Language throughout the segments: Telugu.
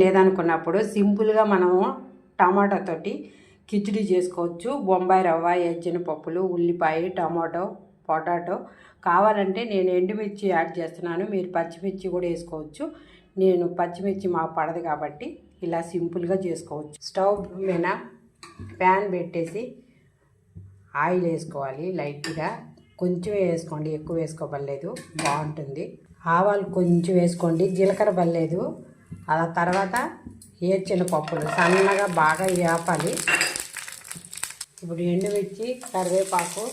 లేదనుకున్నప్పుడు సింపుల్గా మనము టమాటాతోటి కిచిడి చేసుకోవచ్చు. బొంబాయి రవ్వ, ఎజ్జిన పప్పులు, ఉల్లిపాయ, టమాటో, పొటాటో. కావాలంటే నేను ఎండుమిర్చి యాడ్ చేస్తున్నాను, మీరు పచ్చిమిర్చి కూడా వేసుకోవచ్చు. నేను పచ్చిమిర్చి మాకు పడదు కాబట్టి ఇలా సింపుల్గా చేసుకోవచ్చు. స్టవ్ మీద ప్యాన్ పెట్టేసి ఆయిల్ వేసుకోవాలి. లైట్గా కొంచెం వేసుకోండి, ఎక్కువ వేసుకోబడలేదు, బాగుంటుంది. ఆవాలు కొంచెం వేసుకోండి, జీలకర్ర పడలేదు. ఆ తర్వాత ఏర్చిన పప్పులు సన్నగా బాగా వేపాలి. ఇప్పుడు ఎండుమిర్చి, కరివేపాకు,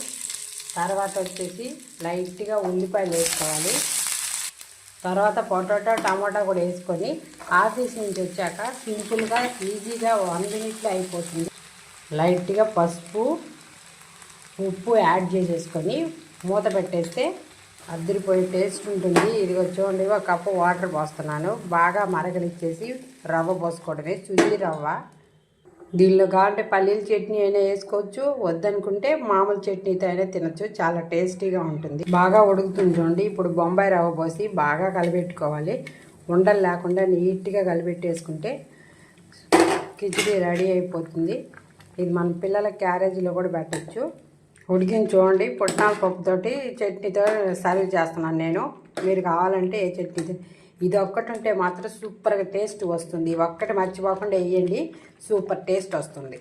తర్వాత వచ్చేసి లైట్గా ఉల్లిపాయలు వేసుకోవాలి. తర్వాత పొటాటో, టమాటా కూడా వేసుకొని ఆఫీస్ నుంచి వచ్చాక సింపుల్గా ఈజీగా 1 మినిట్లో అయిపోతుంది. లైట్గా పసుపు, ఉప్పు యాడ్ చేసేసుకొని మూత పెట్టేస్తే అద్దరిపోయే టేస్ట్ ఉంటుంది. ఇదిగో చూడండి, ఒక కప్పు వాటర్ పోస్తున్నాను. బాగా మరగనిచ్చేసి రవ్వ పోసుకోవడమే, సుజీ రవ్వ. దీనిలో కావాలంటే పల్లీల చట్నీ అయినా వేసుకోవచ్చు, వద్దనుకుంటే మామూలు చట్నీతో అయినా తినచ్చు. చాలా టేస్టీగా ఉంటుంది. బాగా ఉడుకుతుంది చూడండి. ఇప్పుడు బొంబాయి రవ్వ పోసి బాగా కలిపెట్టుకోవాలి. ఉండలు లేకుండా నీట్గా కలిపెట్టేసుకుంటే కిచిడి రెడీ అయిపోతుంది. ఇది మన పిల్లల క్యారేజీలో కూడా పెట్టచ్చు. ఉడికింది చూడండి. పుట్నాల పప్పుతోటి చట్నీతో సర్వ్ చేస్తున్నాను నేను. మీరు కావాలంటే ఏ చట్నీ, ఇది ఒక్కటి ఉంటే మాత్రం సూపర్గా టేస్ట్ వస్తుంది. ఒక్కటి మర్చిపోకుండా వేయండి, సూపర్ టేస్ట్ వస్తుంది.